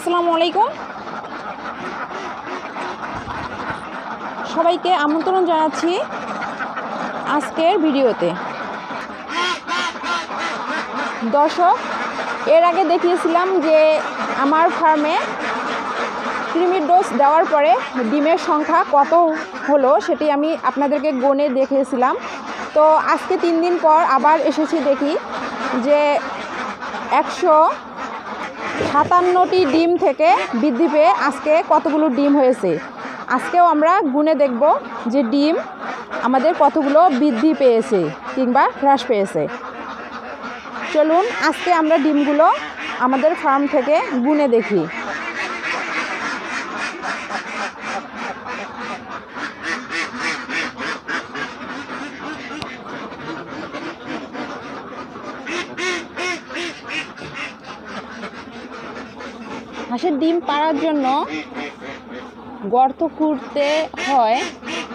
আসসালামু আলাইকুম, সবাইকে আমন্ত্রণ জানাচ্ছি আজকের ভিডিওতে। দর্শক, এর আগে দেখিয়েছিলাম যে আমার ফার্মে কৃমির ডোজ দেওয়ার পরে ডিমের সংখ্যা কত হলো সেটি আমি আপনাদেরকে গণে দেখিয়েছিলাম। তো আজকে 3 দিন পর আবার এসেছি, দেখি যে 157টি ডিম থেকে বৃদ্ধি পেয়ে আজকে কতগুলো ডিম হয়েছে। আজকেও আমরা গুনে দেখব যে ডিম আমাদের কতগুলো বৃদ্ধি পেয়েছে কিংবা হ্রাস পেয়েছে। চলুন আজকে আমরা ডিমগুলো আমাদের ফার্ম থেকে গুনে দেখি। হাঁসের ডিম পাড়ার জন্য গর্ত খুঁড়তে হয়,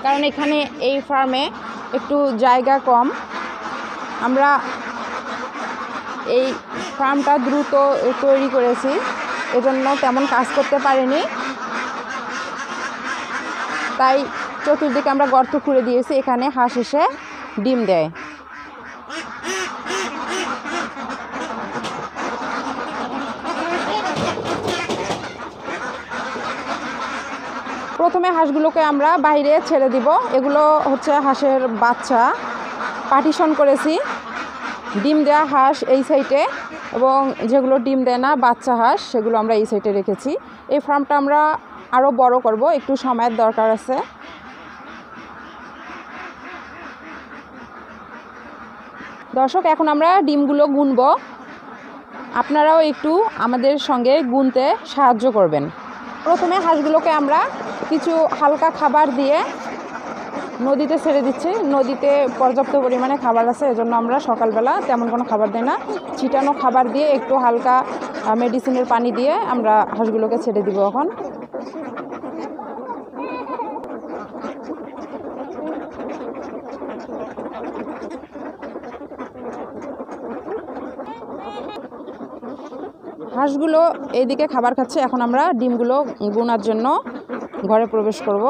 কারণ এখানে এই ফার্মে একটু জায়গা কম। আমরা এই ফার্মটা দ্রুত তৈরি করেছি, এজন্য তেমন কাজ করতে পারিনি, তাই চতুর্দিকে আমরা গর্ত খুঁড়ে দিয়েছি। এখানে হাঁস এসে ডিম দেয়। প্রথমে হাঁসগুলোকে আমরা বাইরে ছেড়ে দিব। এগুলো হচ্ছে হাঁসের বাচ্চা, পার্টিশন করেছি। ডিম দেওয়া হাঁস এই সাইডে এবং যেগুলো ডিম দেয় না বাচ্চা হাঁস সেগুলো আমরা এই সাইডে রেখেছি। এই ফার্মটা আমরা আরও বড় করব, একটু সময়ের দরকার আছে। দর্শক, এখন আমরা ডিমগুলো গুনব, আপনারাও একটু আমাদের সঙ্গে গুনতে সাহায্য করবেন। প্রথমে হাঁসগুলোকে আমরা কিছু হালকা খাবার দিয়ে নদীতে ছেড়ে দিচ্ছি। নদীতে পর্যাপ্ত পরিমাণে খাবার আছে, এজন্য আমরা সকালবেলা তেমন কোনো খাবার দিই না। ছিটানো খাবার দিয়ে একটু হালকা মেডিসিনের পানি দিয়ে আমরা হাঁসগুলোকে ছেড়ে দিব। এখন হাঁসগুলো এইদিকে খাবার খাচ্ছে। এখন আমরা ডিমগুলো গোনার জন্য ঘরে প্রবেশ করব।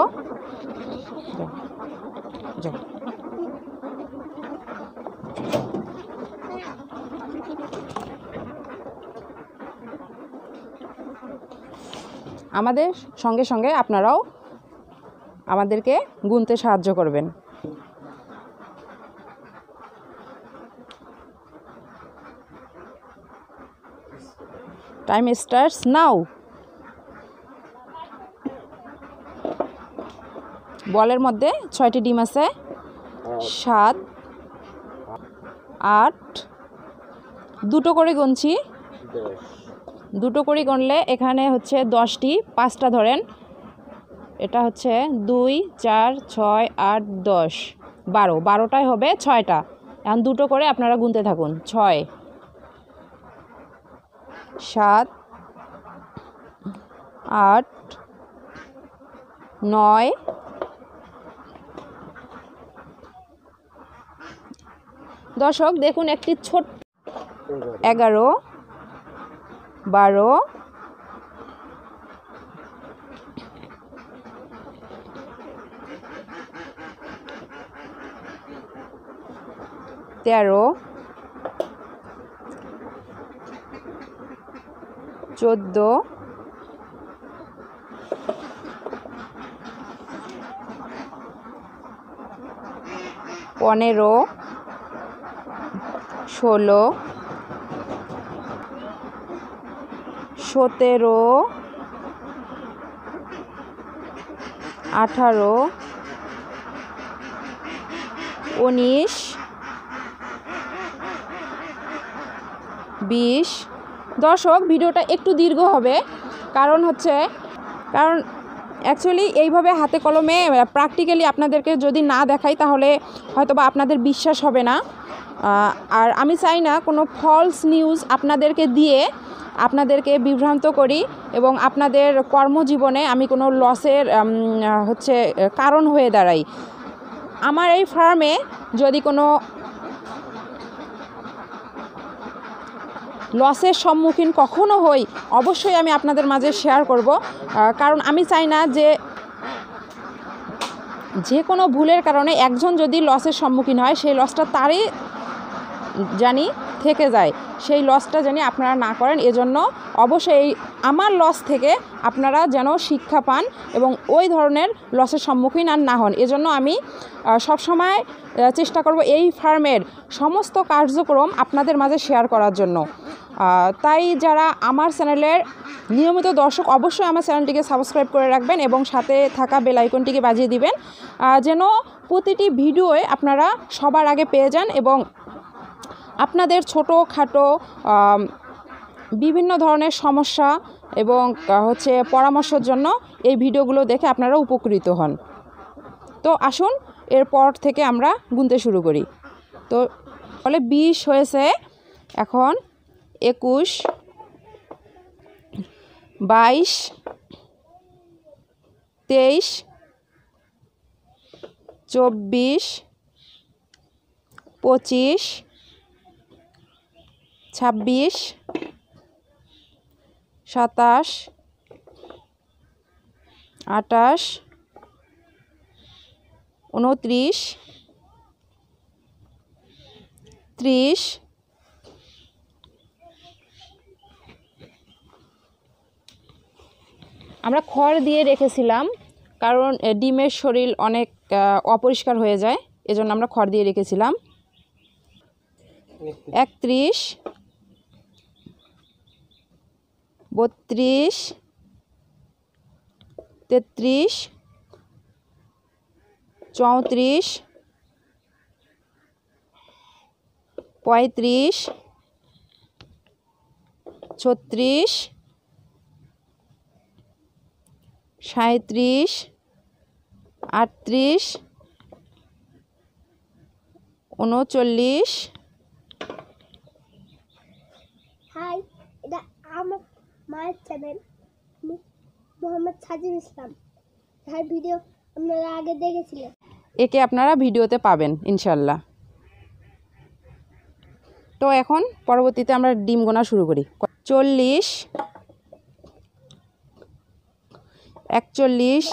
আমাদের সঙ্গে সঙ্গে আপনারাও আমাদেরকে গুনতে সাহায্য করবেন। Time starts now. বলের মধ্যে 6টি ডিম আছে। 7, 8, দুটো করে গুনছি। দুটো করে গুনলে এখানে হচ্ছে 10টি, 5টা ধরেন। এটা হচ্ছে 2, 4, 6, 8, 10, 12, 12টাই হবে 6টা। এখন দুটো করে আপনারা গুনতে থাকুন। 6, 7, 8, 9, 10। দেখুন একটি ছোট 11, 12, 13, 14, 15, 16, 17, 18, 19, 20। দর্শক, ভিডিওটা একটু দীর্ঘ হবে, কারণ অ্যাকচুয়ালি এইভাবে হাতে কলমে প্র্যাকটিক্যালি আপনাদেরকে যদি না দেখাই তাহলে হয়তোবা আপনাদের বিশ্বাস হবে না। আর আমি চাই না কোনো ফলস নিউজ আপনাদেরকে দিয়ে আপনাদেরকে বিভ্রান্ত করি এবং আপনাদের কর্মজীবনে আমি কোনো লসের কারণ হয়ে দাঁড়াই। আমার এই ফার্মে যদি কোনো লসের সম্মুখীন কখনো হই অবশ্যই আমি আপনাদের মাঝে শেয়ার করব, কারণ আমি চাই না যে কোনো ভুলের কারণে একজন যদি লসের সম্মুখীন হয় সেই লসটা তারই জানি থেকে যায়, সেই লসটা জানি আপনারা না করেন। এজন্য অবশ্যই আমার লস থেকে আপনারা যেন শিক্ষা পান এবং ওই ধরনের লসের সম্মুখীন আর না হন। এজন্য আমি সবসময় চেষ্টা করব এই ফার্মের সমস্ত কার্যক্রম আপনাদের মাঝে শেয়ার করার জন্য। তাই যারা আমার চ্যানেলের নিয়মিত দর্শক অবশ্যই আমার চ্যানেলটিকে সাবস্ক্রাইব করে রাখবেন এবং সাথে থাকা বেল আইকনটিকে বাজিয়ে দিবেন, যেন প্রতিটি ভিডিওয়ে আপনারা সবার আগে পেয়ে যান এবং আপনাদের ছোটোখাটো বিভিন্ন ধরনের সমস্যা এবং পরামর্শের জন্য এই ভিডিওগুলো দেখে আপনারা উপকৃত হন। তো আসুন এরপর থেকে আমরা গুনতে শুরু করি। তো ফলে 20 হয়েছে, এখন 21, 22, 23, 24, 25, 26, 27, 28, 29, 30, আমরা খড় দিয়ে রেখেছিলাম কারণ ডিমের শরীর অনেক অপরিষ্কার হয়ে যায়, এজন্য আমরা খড় দিয়ে রেখেছিলাম। 31, 32, 33, 34, 35, 36, 37, 38, 39। হাই, এটা আমার মায়ের চ্যানেল, আমি মোহাম্মদ সাজিদ ইসলাম। তার ভিডিও আপনারা আগে দেখেছিলেন, একে আপনারা ভিডিওতে পাবেন ইনশাল্লাহ। তো এখন পরবর্তীতে আমরা ডিম গোনা শুরু করি। 40, 41,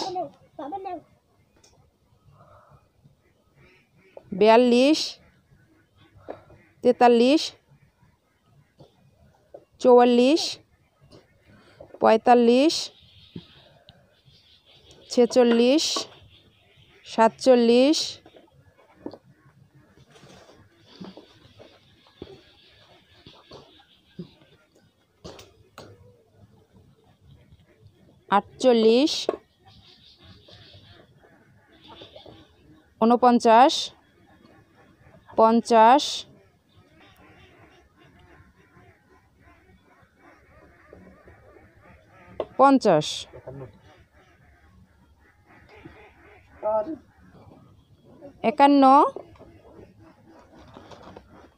42, 43, 44, 45, 46, 47, 48, 49, 50, 50, 51,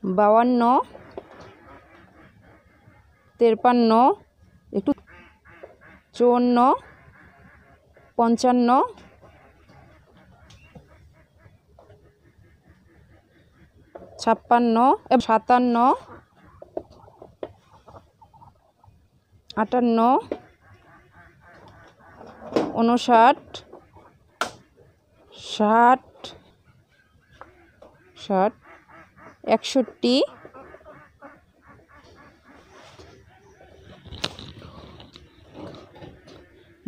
52, 53, একটু 54, 55, 56, 57, 58, 59, 60, 61,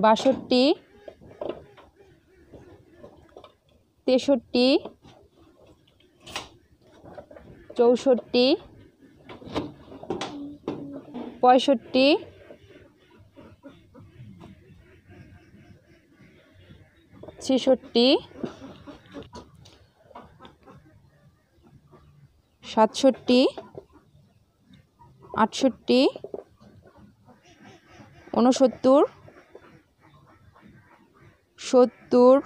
62, 63, 64, 65, 66, 67, 68, 69, 70,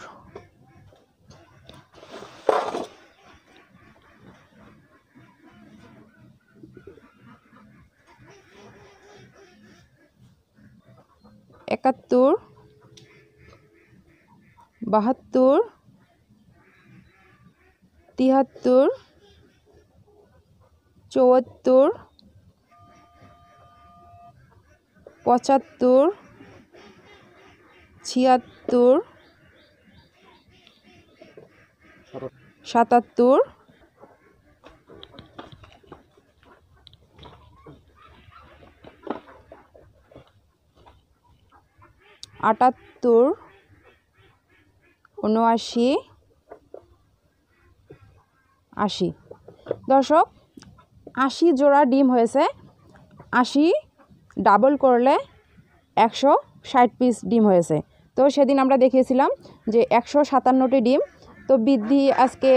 71, 72, 73, 74, 75, 76, 77, 78, 79, 80। দর্শক 80 জোড়া ডিম হয়েছে। 80 ডাবল করলে 160 পিস ডিম হয়েছে। তো সেদিন আমরা দেখিয়েছিলাম যে 157টি ডিম। তো বৃদ্ধি আজকে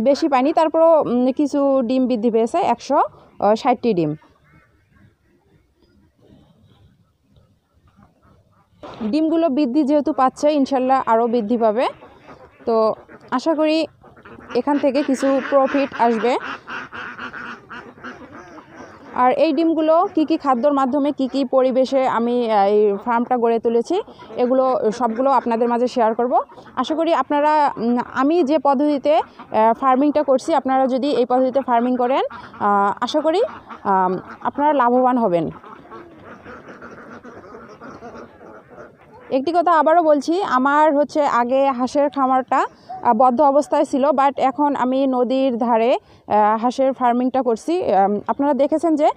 বেশি পাইনি, তারপরও কিছু ডিম বৃদ্ধি পেয়েছে, 160টি ডিম। ডিমগুলো বৃদ্ধি যেহেতু পাচ্ছে, ইনশাল্লাহ আরও বৃদ্ধি পাবে। তো আশা করি এখান থেকে কিছু প্রফিট আসবে। আর এই ডিমগুলো কি কি খাদ্যর মাধ্যমে কি কি পরিবেশে আমি এই ফার্মটা গড়ে তুলেছি, এগুলো সবগুলো আপনাদের মাঝে শেয়ার করব। আশা করি আপনারা, আমি যে পদ্ধতিতে ফার্মিংটা করছি, আপনারা যদি এই পদ্ধতিতে ফার্মিং করেন, আশা করি আপনারা লাভবান হবেন। একটি কথা আবারও বলছি, আমার আগে হাঁসের খামারটা বদ্ধ অবস্থায় ছিল, বাট এখন আমি নদীর ধারে হাঁসের ফার্মিংটা করছি। আপনারা দেখেছেন যে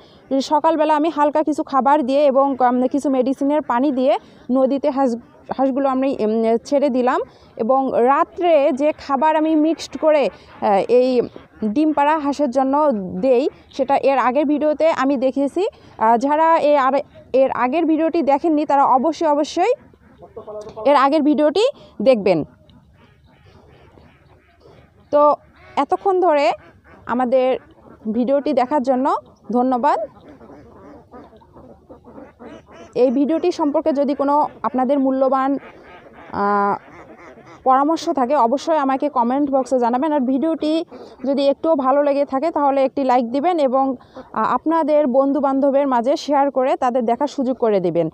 সকালবেলা আমি হালকা কিছু খাবার দিয়ে এবং কিছু মেডিসিনের পানি দিয়ে নদীতে হাঁসগুলো আমি ছেড়ে দিলাম, এবং রাত্রে যে খাবার আমি মিক্সড করে এই ডিম পাড়া হাঁসের জন্য দেই, সেটা এর আগের ভিডিওতে আমি দেখিয়েছি। যারা এর আগের ভিডিওটি দেখেননি তারা অবশ্যই এর আগের ভিডিওটি দেখবেন। তো এতক্ষণ ধরে আমাদের ভিডিওটি দেখার জন্য ধন্যবাদ। এই ভিডিওটি সম্পর্কে যদি কোনো আপনাদের মূল্যবান পরামর্শ থাকে, অবশ্যই আমাকে কমেন্ট বক্সে জানাবেন। আর ভিডিওটি যদি একটুও ভালো লেগে থাকে তাহলে একটি লাইক দিবেন এবং আপনাদের বন্ধু বান্ধবের মাঝে শেয়ার করে তাদের দেখার সুযোগ করে দিবেন।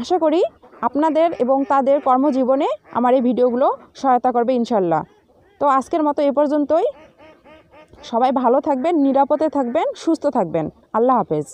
আশা করি আপনাদের এবং তাদের কর্মজীবনে আমার এই ভিডিওগুলো সহায়তা করবে ইনশাল্লাহ। তো আজকের মতো এ পর্যন্তই। সবাই ভালো থাকবেন, নিরাপদে থাকবেন, সুস্থ থাকবেন। আল্লাহ হাফেজ।